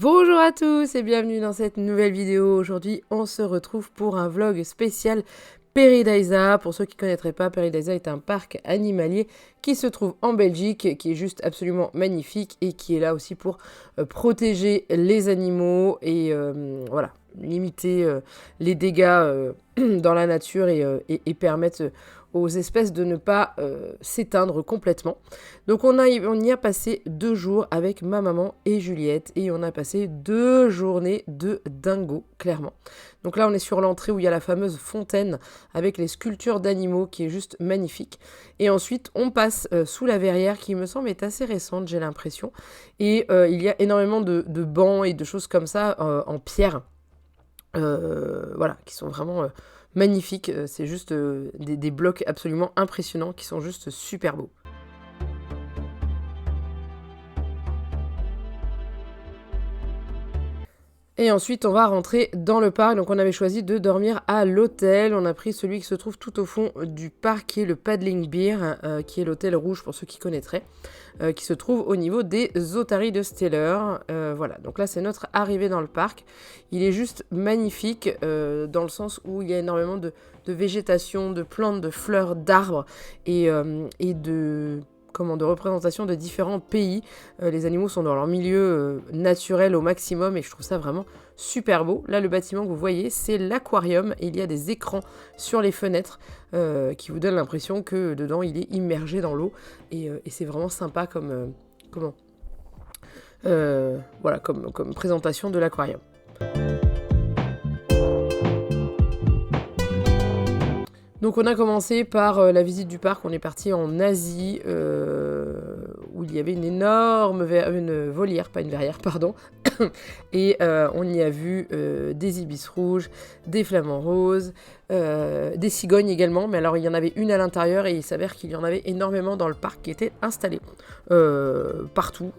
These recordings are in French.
Bonjour à tous et bienvenue dans cette nouvelle vidéo. Aujourd'hui, on se retrouve pour un vlog spécial Paradisa. Pour ceux qui ne connaîtraient pas, Paradisa est un parc animalier qui se trouve en Belgique, qui est juste absolument magnifique et qui est là aussi pour protéger les animaux et voilà, limiter les dégâts dans la nature et permettre aux espèces de ne pas s'éteindre complètement. Donc on y a passé 2 jours avec ma maman et Juliette et on a passé 2 journées de dingo, clairement. Donc là on est sur l'entrée où il y a la fameuse fontaine avec les sculptures d'animaux qui est juste magnifique. Et ensuite on passe sous la verrière qui me semble est assez récente, j'ai l'impression. Et il y a énormément de bancs et de choses comme ça en pierre. Voilà, qui sont vraiment magnifiques. C'est juste des blocs absolument impressionnants qui sont juste super beaux. Et ensuite, on va rentrer dans le parc. Donc, on avait choisi de dormir à l'hôtel. On a pris celui qui se trouve tout au fond du parc, qui est le Paddling Beer, qui est l'hôtel rouge pour ceux qui connaîtraient, qui se trouve au niveau des otaries de Steller. Voilà, donc là, c'est notre arrivée dans le parc. Il est juste magnifique dans le sens où il y a énormément de végétation, de plantes, de fleurs, d'arbres et de représentation de différents pays. Les animaux sont dans leur milieu naturel au maximum et je trouve ça vraiment super beau. Là, le bâtiment que vous voyez, c'est l'aquarium et il y a des écrans sur les fenêtres qui vous donnent l'impression que dedans, il est immergé dans l'eau et c'est vraiment sympa comme présentation de l'aquarium. Donc on a commencé par la visite du parc, on est parti en Asie où il y avait une énorme une volière, pas une verrière, pardon, et on y a vu des ibis rouges, des flamants roses, des cigognes également, mais alors il y en avait une à l'intérieur et il s'avère qu'il y en avait énormément dans le parc qui étaient installés partout,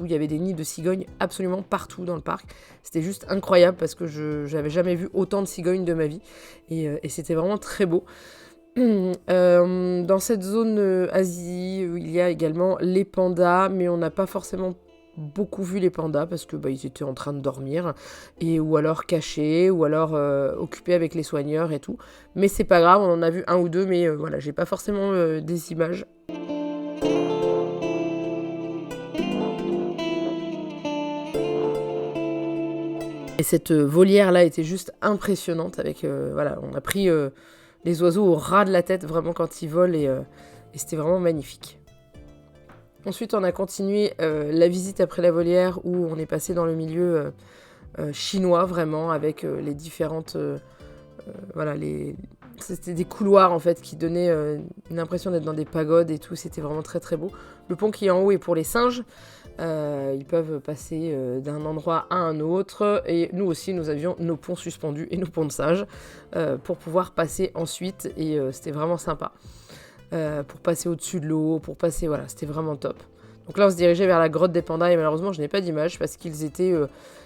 il y avait des nids de cigognes absolument partout dans le parc. C'était juste incroyable parce que je n'avais jamais vu autant de cigognes de ma vie et c'était vraiment très beau. Dans cette zone Asie, il y a également les pandas, mais on n'a pas forcément beaucoup vu les pandas parce que ils étaient en train de dormir ou alors cachés ou alors occupés avec les soigneurs et tout. Mais c'est pas grave, on en a vu un ou deux, mais voilà, j'ai pas forcément des images. Et cette volière-là était juste impressionnante avec, on a pris les oiseaux au ras de la tête vraiment quand ils volent et c'était vraiment magnifique. Ensuite, on a continué la visite après la volière où on est passé dans le milieu chinois vraiment avec les différentes... C'était des couloirs en fait qui donnaient une impression d'être dans des pagodes et tout, c'était vraiment très très beau. Le pont qui est en haut est pour les singes, ils peuvent passer d'un endroit à un autre et nous aussi nous avions nos ponts suspendus et nos ponts de singes pour pouvoir passer ensuite et c'était vraiment sympa. Pour passer au-dessus de l'eau, pour passer, voilà, c'était vraiment top. Donc là on se dirigeait vers la grotte des pandas et malheureusement je n'ai pas d'image parce qu'ils étaient,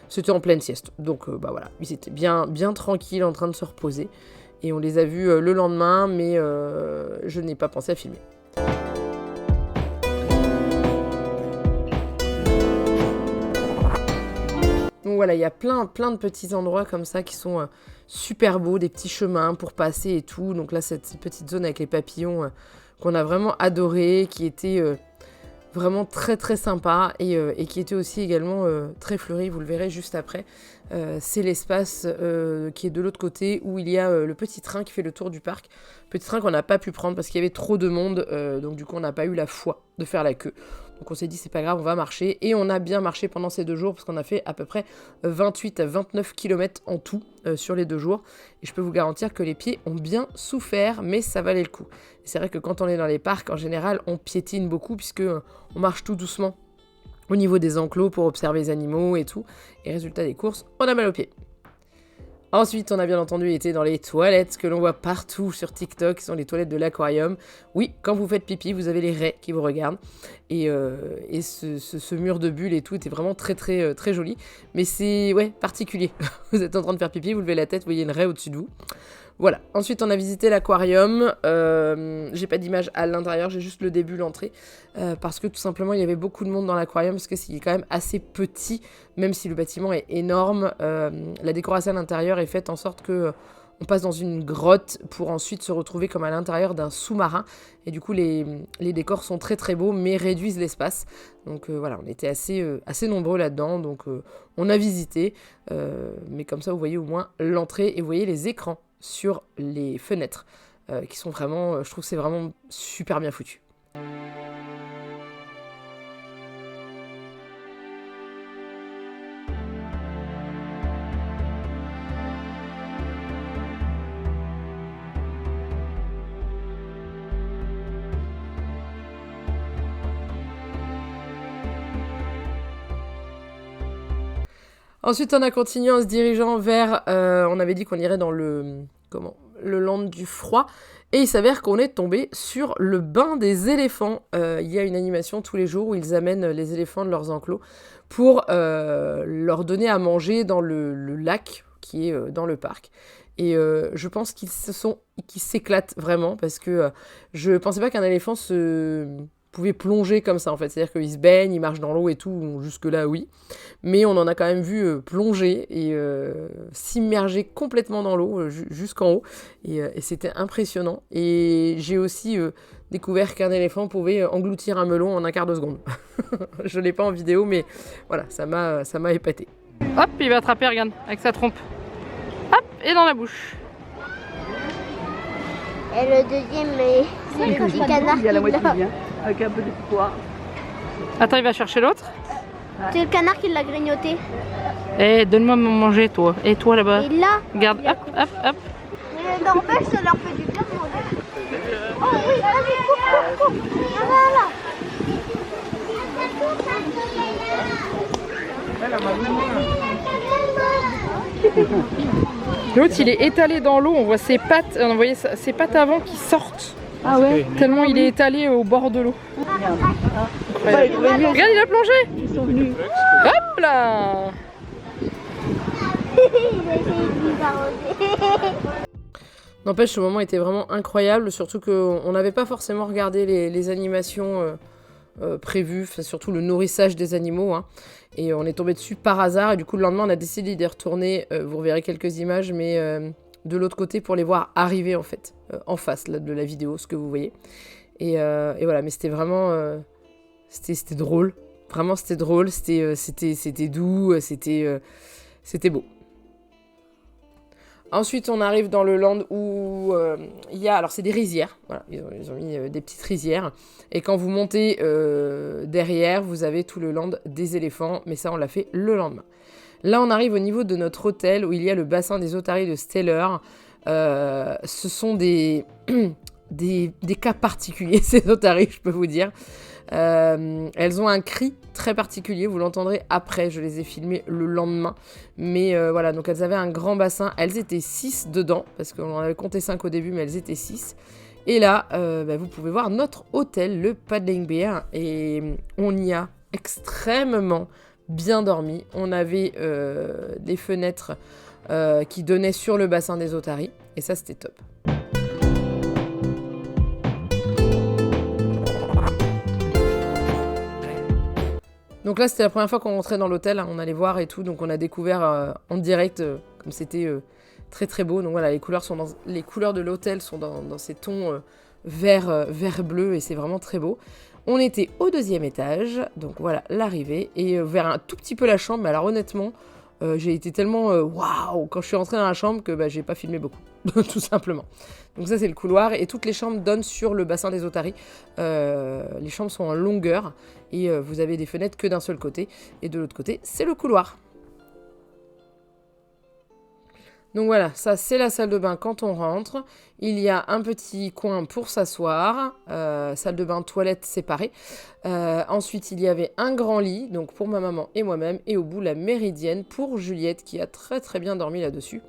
c'était en pleine sieste. Donc voilà, ils étaient bien tranquilles en train de se reposer. Et on les a vus le lendemain, mais je n'ai pas pensé à filmer. Donc voilà, il y a plein de petits endroits comme ça qui sont super beaux, des petits chemins pour passer et tout. Donc là, cette petite zone avec les papillons qu'on a vraiment adoré, qui était vraiment très très sympa et qui était aussi également très fleuri, vous le verrez juste après. C'est l'espace qui est de l'autre côté où il y a le petit train qui fait le tour du parc. Petit train qu'on n'a pas pu prendre parce qu'il y avait trop de monde, donc du coup on n'a pas eu la foi de faire la queue. Donc on s'est dit c'est pas grave, on va marcher. Et on a bien marché pendant ces 2 jours parce qu'on a fait à peu près 28 à 29 km en tout sur les 2 jours. Et je peux vous garantir que les pieds ont bien souffert, mais ça valait le coup. Et c'est vrai que quand on est dans les parcs, en général, on piétine beaucoup puisque on marche tout doucement au niveau des enclos pour observer les animaux et tout. Et résultat des courses, on a mal aux pieds. Ensuite, on a bien entendu été dans les toilettes que l'on voit partout sur TikTok, qui sont les toilettes de l'aquarium. Oui, quand vous faites pipi, vous avez les raies qui vous regardent. Et ce mur de bulles et tout était vraiment très très très joli. Mais c'est particulier. Vous êtes en train de faire pipi, vous levez la tête, vous voyez une raie au-dessus de vous. Voilà, ensuite on a visité l'aquarium, j'ai pas d'image à l'intérieur, j'ai juste le début, l'entrée, parce que tout simplement il y avait beaucoup de monde dans l'aquarium, parce que c'est quand même assez petit, même si le bâtiment est énorme, la décoration à l'intérieur est faite en sorte que on passe dans une grotte pour ensuite se retrouver comme à l'intérieur d'un sous-marin, et du coup les décors sont très très beaux, mais réduisent l'espace, donc voilà, on était assez nombreux là-dedans, donc on a visité, mais comme ça vous voyez au moins l'entrée, et vous voyez les écrans sur les fenêtres, qui sont vraiment, je trouve que c'est vraiment super bien foutu. Ensuite, on a continué en se dirigeant vers... on avait dit qu'on irait dans le land du froid. Et il s'avère qu'on est tombé sur le bain des éléphants. Il y a une animation tous les jours où ils amènent les éléphants de leurs enclos pour leur donner à manger dans le lac qui est dans le parc. Et je pense qu'ils s'éclatent vraiment parce que je pensais pas qu'un éléphant pouvait plonger comme ça en fait, c'est-à-dire qu'il se baigne, il marche dans l'eau et tout, jusque là oui, mais on en a quand même vu plonger et s'immerger complètement dans l'eau jusqu'en haut, et c'était impressionnant. Et j'ai aussi découvert qu'un éléphant pouvait engloutir un melon en un quart de seconde. Je l'ai pas en vidéo, mais voilà, ça m'a épaté. Hop, il va attraper, regarde, avec sa trompe. Hop, et dans la bouche. Et le deuxième, c'est le petit canard qui l'a. Avec un peu de poids. Attends, il va chercher l'autre. C'est le canard qui l'a grignoté. Eh, donne-moi à manger, toi. Et toi, là-bas. Et là, regarde, hop, hop, hop. Mais le norvège, ça leur fait du bien de manger. Oh oui, allez, coupe. Voilà. L'autre, il est étalé dans l'eau. On voit ses pattes, on voyait ses pattes avant qui sortent. Ah ouais. Tellement il est étalé au bord de l'eau. Regarde, il a plongé. Ils sont venus. Hop là. Il a essayé de nous arroser. N'empêche, ce moment était vraiment incroyable, surtout qu'on n'avait pas forcément regardé les animations prévues, surtout le nourrissage des animaux, hein. Et on est tombé dessus par hasard, et du coup le lendemain on a décidé d'y retourner, vous reverrez quelques images, mais de l'autre côté pour les voir arriver en fait, en face là, de la vidéo, ce que vous voyez. Et voilà, mais c'était vraiment... c'était drôle, vraiment c'était drôle, c'était doux, c'était beau. Ensuite, on arrive dans le land où il y a... Alors, c'est des rizières. Voilà, ils ont mis des petites rizières. Et quand vous montez derrière, vous avez tout le land des éléphants. Mais ça, on l'a fait le lendemain. Là, on arrive au niveau de notre hôtel où il y a le bassin des otaries de Steller. Ce sont des cas particuliers, ces otaries, je peux vous dire. Elles ont un cri très particulier, vous l'entendrez après, je les ai filmées le lendemain, mais voilà, donc elles avaient un grand bassin, elles étaient 6 dedans, parce qu'on en avait compté 5 au début, mais elles étaient 6, et là, vous pouvez voir notre hôtel, le Paddling Bear, et on y a extrêmement bien dormi. On avait des fenêtres qui donnaient sur le bassin des otaries, et ça c'était top. Donc là, c'était la première fois qu'on rentrait dans l'hôtel, hein, on allait voir et tout, donc on a découvert en direct, comme c'était très très beau. Donc voilà, les couleurs de l'hôtel sont dans ces tons vert-bleu, et c'est vraiment très beau. On était au 2e étage, donc voilà l'arrivée, et vers un tout petit peu la chambre, mais alors honnêtement, j'ai été tellement waouh quand je suis rentrée dans la chambre que j'ai pas filmé beaucoup, tout simplement. Donc ça c'est le couloir, et toutes les chambres donnent sur le bassin des otaries. Les chambres sont en longueur, et vous avez des fenêtres que d'un seul côté, et de l'autre côté c'est le couloir. Donc voilà, ça c'est la salle de bain quand on rentre. Il y a un petit coin pour s'asseoir, salle de bain, toilette séparée. Ensuite, il y avait un grand lit, donc pour ma maman et moi-même, et au bout la méridienne pour Juliette qui a très très bien dormi là-dessus.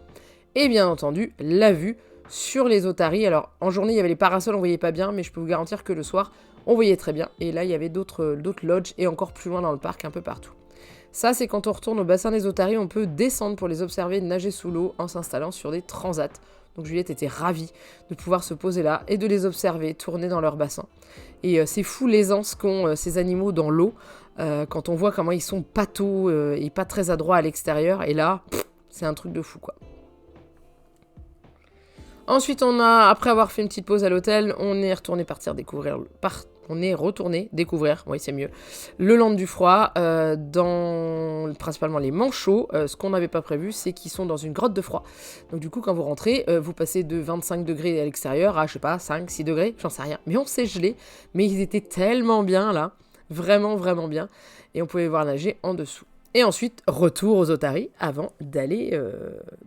Et bien entendu, la vue sur les otaries. Alors en journée, il y avait les parasols, on voyait pas bien, mais je peux vous garantir que le soir, on voyait très bien. Et là, il y avait d'autres lodges et encore plus loin dans le parc, un peu partout. Ça, c'est quand on retourne au bassin des otaries, on peut descendre pour les observer nager sous l'eau en s'installant sur des transats. Donc Juliette était ravie de pouvoir se poser là et de les observer tourner dans leur bassin. Et c'est fou l'aisance qu'ont ces animaux dans l'eau quand on voit comment ils sont pâteaux et pas très adroits à l'extérieur. Et là, c'est un truc de fou, quoi. Ensuite, après avoir fait une petite pause à l'hôtel, on est retourné découvrir, oui c'est mieux, le Land du Froid, dans principalement les manchots. Ce qu'on n'avait pas prévu, c'est qu'ils sont dans une grotte de froid. Donc du coup, quand vous rentrez, vous passez de 25 degrés à l'extérieur à, je sais pas, 5, 6 degrés, j'en sais rien. Mais on s'est gelé, mais ils étaient tellement bien là, vraiment, vraiment bien. Et on pouvait les voir nager en dessous. Et ensuite, retour aux otaries avant d'aller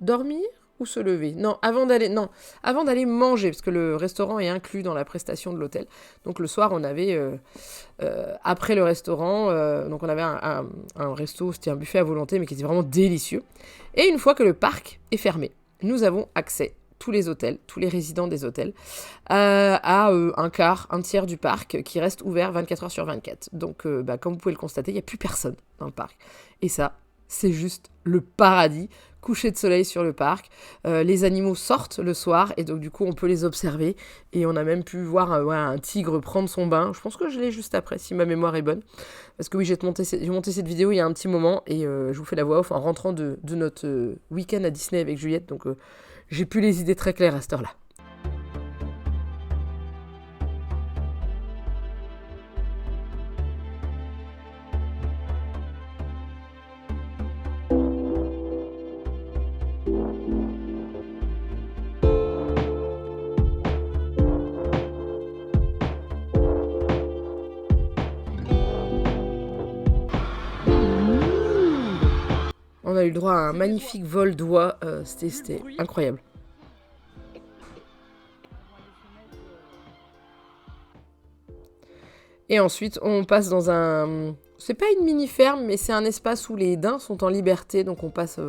dormir. Ou se lever. Avant d'aller manger, parce que le restaurant est inclus dans la prestation de l'hôtel. Donc le soir, on avait, après le restaurant, donc on avait un resto, c'était un buffet à volonté, mais qui était vraiment délicieux. Et une fois que le parc est fermé, nous avons accès, tous les hôtels, tous les résidents des hôtels, à un tiers du parc qui reste ouvert 24 heures sur 24. Donc, comme vous pouvez le constater, il n'y a plus personne dans le parc. Et ça, c'est juste le paradis. Coucher de soleil sur le parc, les animaux sortent le soir et donc du coup on peut les observer et on a même pu voir un tigre prendre son bain. Je pense que je l'ai juste après si ma mémoire est bonne, parce que oui j'ai monté cette vidéo il y a un petit moment et je vous fais la voix off en rentrant de notre week-end à Disney avec Juliette, donc j'ai plus les idées très claires à cette heure-là. On a eu le droit à un magnifique vol d'oie, c'était incroyable. Et ensuite, on passe dans un... C'est pas une mini-ferme, mais c'est un espace où les daims sont en liberté, donc on passe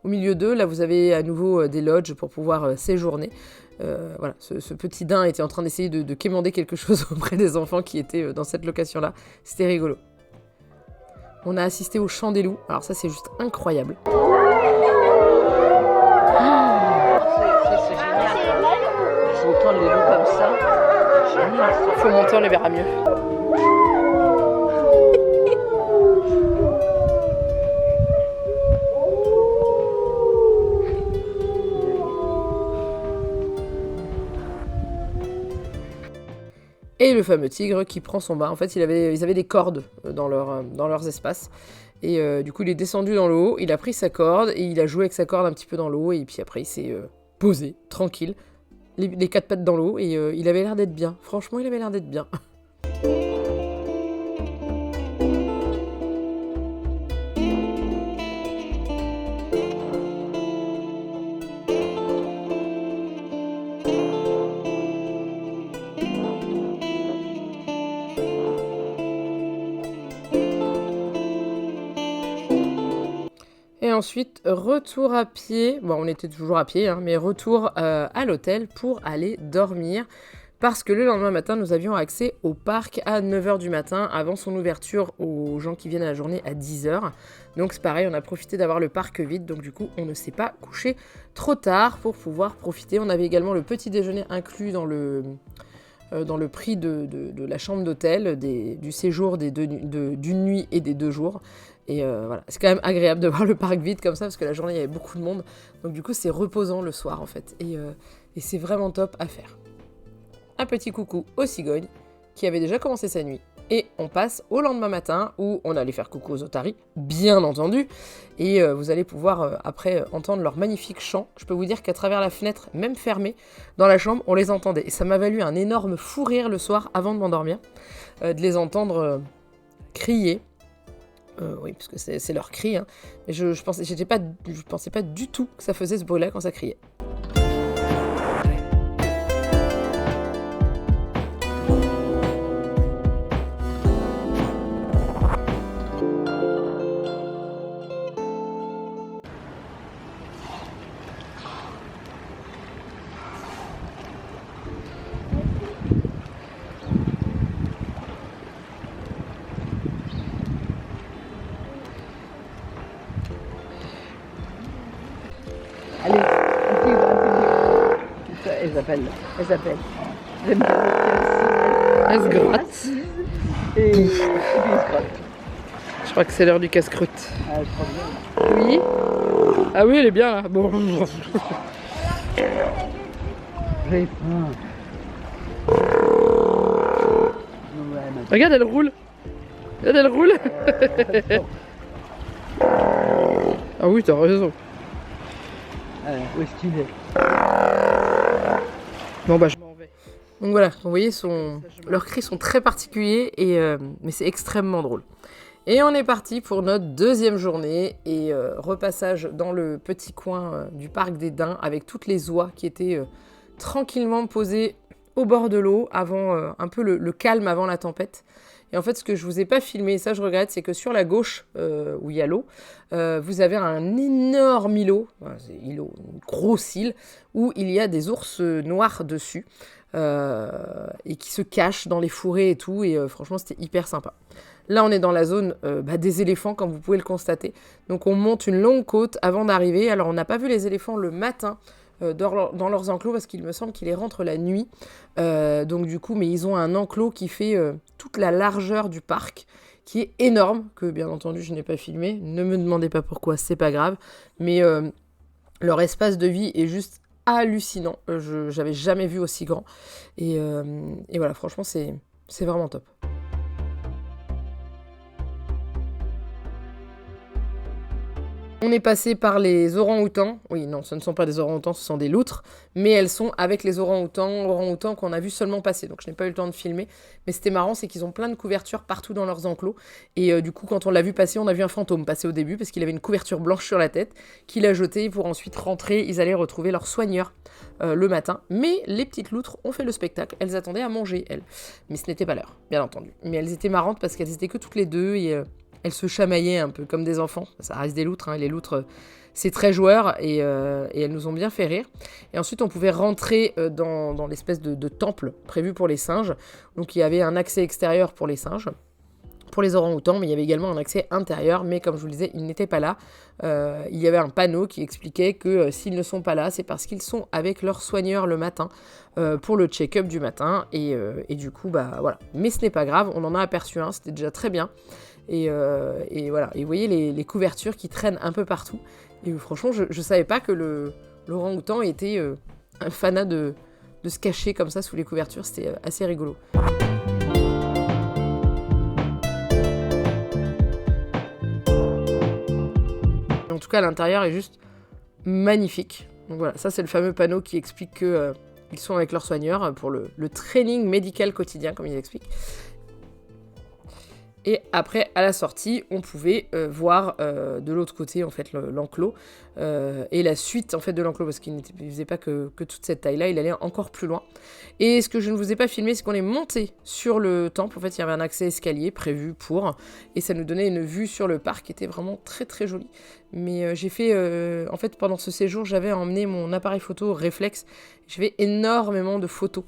au milieu d'eux. Là, vous avez à nouveau des lodges pour pouvoir séjourner. Voilà, ce petit daim était en train d'essayer de quémander quelque chose auprès des enfants qui étaient dans cette location-là. C'était rigolo. On a assisté au chant des loups. Alors ça, c'est juste incroyable. C'est génial. Ils entendent les loups comme ça. Génial. Faut monter, on les verra mieux. Et le fameux tigre qui prend son bain. En fait, ils avaient des cordes dans leurs espaces. Et du coup, il est descendu dans l'eau, il a pris sa corde et il a joué avec sa corde un petit peu dans l'eau. Et puis après, il s'est posé, tranquille, les quatre pattes dans l'eau. Et il avait l'air d'être bien. Franchement, il avait l'air d'être bien. Et ensuite, retour à pied. Bon, on était toujours à pied, hein, mais retour à l'hôtel pour aller dormir. Parce que le lendemain matin, nous avions accès au parc à 9h du matin, avant son ouverture aux gens qui viennent à la journée à 10h. Donc c'est pareil, on a profité d'avoir le parc vide, donc du coup, on ne s'est pas couché trop tard pour pouvoir profiter. On avait également le petit déjeuner inclus dans le prix de la chambre d'hôtel, du séjour d'une nuit et des 2 jours. Et voilà, c'est quand même agréable de voir le parc vide comme ça, parce que la journée, il y avait beaucoup de monde. Donc du coup, c'est reposant le soir, en fait. Et c'est vraiment top à faire. Un petit coucou aux cigognes, qui avaient déjà commencé sa nuit. Et on passe au lendemain matin, où on allait faire coucou aux otaries, bien entendu. Et vous allez pouvoir, après, entendre leur magnifique chant. Je peux vous dire qu'à travers la fenêtre, même fermée, dans la chambre, on les entendait. Et ça m'a valu un énorme fou rire le soir, avant de m'endormir, de les entendre crier. Oui, parce que c'est leur cri. Hein. Mais je pensais pas du tout que ça faisait ce bruit-là quand ça criait. Elle s'appelle. J'aime bien Elle se gratte. et puis il se gratte. Je crois que c'est l'heure du casse-croûte. Ah, je crois bien. Oui. Ah oui, elle est bien là. Bon. J'ai faim. Ouais, Regarde, elle roule. Regarde, elle roule. Ah oui, t'as raison. Où est-ce qu'il est? Bon bah je m'en vais. Donc voilà, vous voyez, leurs cris sont très particuliers, mais c'est extrêmement drôle. Et on est parti pour notre deuxième journée et repassage dans le petit coin du parc des Daims avec toutes les oies qui étaient tranquillement posées au bord de l'eau avant un peu le calme avant la tempête. Et en fait, ce que je vous ai pas filmé, et ça je regrette, c'est que sur la gauche, où il y a l'eau, vous avez un énorme îlot, une grosse île, où il y a des ours noirs dessus, et qui se cachent dans les fourrés et tout, et franchement c'était hyper sympa. Là on est dans la zone des éléphants, comme vous pouvez le constater. Donc on monte une longue côte avant d'arriver. Alors on n'a pas vu les éléphants le matin, dans leurs enclos parce qu'il me semble qu'ils les rentrent la nuit. Donc du coup, mais ils ont un enclos qui fait toute la largeur du parc, qui est énorme, que bien entendu je n'ai pas filmé. Ne me demandez pas pourquoi, c'est pas grave. Mais leur espace de vie est juste hallucinant. J'avais jamais vu aussi grand. Et voilà, franchement, c'est vraiment top. On est passé par les orang-outans. Oui, non, ce ne sont pas des orang-outans, ce sont des loutres. Mais elles sont avec les orang-outans qu'on a vu seulement passer. Donc je n'ai pas eu le temps de filmer. Mais c'était marrant, c'est qu'ils ont plein de couvertures partout dans leurs enclos. Et du coup, quand on l'a vu passer, on a vu un fantôme passer au début parce qu'il avait une couverture blanche sur la tête qu'il a jetée pour ensuite rentrer. Ils allaient retrouver leur soigneur le matin. Mais les petites loutres ont fait le spectacle. Elles attendaient à manger, elles. Mais ce n'était pas l'heure, bien entendu. Mais elles étaient marrantes parce qu'elles étaient que toutes les deux et... elles se chamaillaient un peu comme des enfants. Ça reste des loutres, hein. Les loutres, c'est très joueur et elles nous ont bien fait rire. Et ensuite, on pouvait rentrer dans l'espèce de temple prévu pour les singes. Donc, il y avait un accès extérieur pour les singes, pour les orang-outans, mais il y avait également un accès intérieur. Mais comme je vous le disais, ils n'étaient pas là. Il y avait un panneau qui expliquait que s'ils ne sont pas là, c'est parce qu'ils sont avec leur soigneur le matin pour le check-up du matin. Et du coup, bah voilà. Mais ce n'est pas grave, on en a aperçu un, c'était déjà très bien. Et voilà, et vous voyez les couvertures qui traînent un peu partout. Et franchement, je savais pas que l'orang-outan était un fanat de se cacher comme ça sous les couvertures. C'était assez rigolo. En tout cas, l'intérieur est juste magnifique. Donc voilà, ça c'est le fameux panneau qui explique qu'ils sont avec leur soigneur pour le training médical quotidien, comme ils expliquent. Et après, à la sortie, on pouvait voir de l'autre côté, en fait, l'enclos et la suite, en fait, de l'enclos, parce qu'il ne faisait pas que toute cette taille-là, il allait encore plus loin. Et ce que je ne vous ai pas filmé, c'est qu'on est monté sur le temple. En fait, il y avait un accès escalier prévu pour, et ça nous donnait une vue sur le parc qui était vraiment très, très jolie. Mais j'ai fait, en fait, pendant ce séjour, j'avais emmené mon appareil photo réflexe. J'ai fait énormément de photos.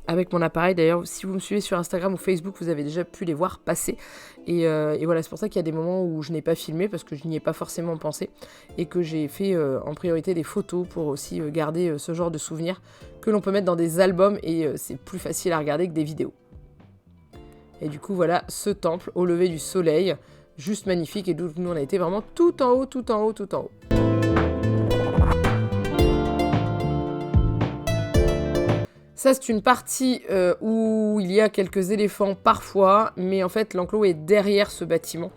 Avec mon appareil, d'ailleurs, si vous me suivez sur Instagram ou Facebook, vous avez déjà pu les voir passer. Et voilà, c'est pour ça qu'il y a des moments où je n'ai pas filmé parce que je n'y ai pas forcément pensé et que j'ai fait en priorité des photos pour aussi garder ce genre de souvenirs que l'on peut mettre dans des albums et c'est plus facile à regarder que des vidéos. Et du coup, voilà ce temple au lever du soleil, juste magnifique, et d'où nous on a été vraiment tout en haut, tout en haut, tout en haut. Ça, c'est une partie où il y a quelques éléphants parfois, mais en fait, l'enclos est derrière ce bâtiment.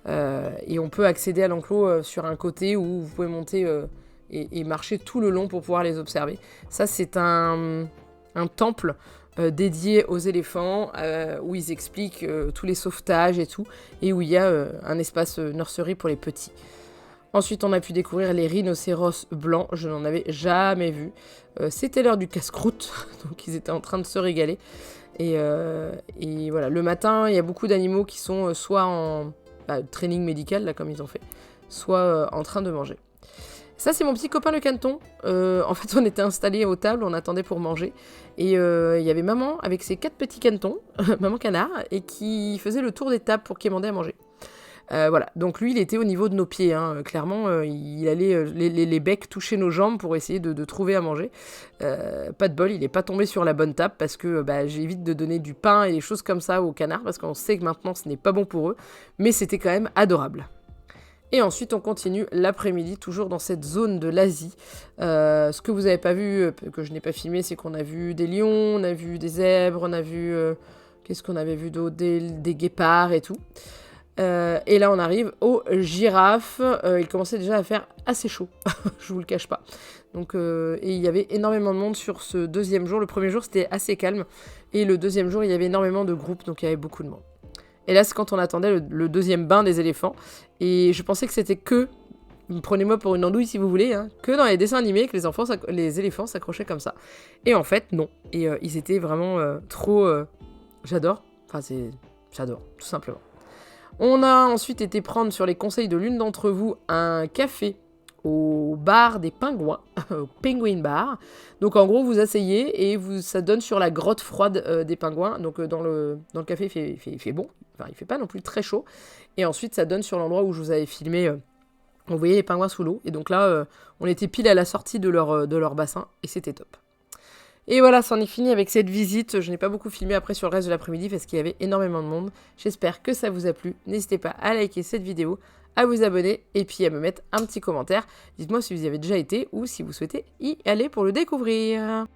Et on peut accéder à l'enclos sur un côté où vous pouvez monter et marcher tout le long pour pouvoir les observer. Ça, c'est un temple dédié aux éléphants, où ils expliquent tous les sauvetages et tout, et où il y a un espace nurserie pour les petits. Ensuite, on a pu découvrir les rhinocéros blancs. Je n'en avais jamais vu. C'était l'heure du casse-croûte, donc ils étaient en train de se régaler. Et voilà, le matin, il y a beaucoup d'animaux qui sont soit en training médical, là, comme ils ont fait, soit en train de manger. Ça, c'est mon petit copain le caneton. En fait, on était installés aux tables, on attendait pour manger. Et il y avait maman avec ses 4 petits canetons, maman canard, et qui faisait le tour des tables pour quémander à manger. Voilà, donc lui, il était au niveau de nos pieds, hein. Clairement, il allait les becs toucher nos jambes pour essayer de trouver à manger. Pas de bol, il n'est pas tombé sur la bonne table parce que j'évite de donner du pain et des choses comme ça aux canards parce qu'on sait que maintenant, ce n'est pas bon pour eux, mais c'était quand même adorable. Et ensuite, on continue l'après-midi, toujours dans cette zone de l'Asie. Ce que vous n'avez pas vu, que je n'ai pas filmé, c'est qu'on a vu des lions, on a vu des zèbres, on a vu... qu'est-ce qu'on avait vu d'autre, des guépards et tout. Et là, on arrive aux girafes. Il commençait déjà à faire assez chaud, je vous le cache pas. Donc, et il y avait énormément de monde sur ce deuxième jour. Le premier jour, c'était assez calme. Et le deuxième jour, il y avait énormément de groupes, donc il y avait beaucoup de monde. Et là, c'est quand on attendait le deuxième bain des éléphants. Et je pensais que c'était que, prenez-moi pour une andouille si vous voulez, hein, que dans les dessins animés que les éléphants s'accrochaient comme ça. Et en fait, non. Et ils étaient vraiment trop... j'adore. Enfin, j'adore, tout simplement. On a ensuite été prendre, sur les conseils de l'une d'entre vous, un café au bar des pingouins, au Penguin Bar. Donc en gros, vous asseyez et ça donne sur la grotte froide des pingouins. Donc dans le café, il fait bon. Enfin, il fait pas non plus très chaud. Et ensuite, ça donne sur l'endroit où je vous avais filmé. On voyait les pingouins sous l'eau. Et donc là, on était pile à la sortie de leur bassin. Et c'était top. Et voilà, c'en est fini avec cette visite. Je n'ai pas beaucoup filmé après sur le reste de l'après-midi parce qu'il y avait énormément de monde. J'espère que ça vous a plu. N'hésitez pas à liker cette vidéo, à vous abonner et puis à me mettre un petit commentaire. Dites-moi si vous y avez déjà été ou si vous souhaitez y aller pour le découvrir.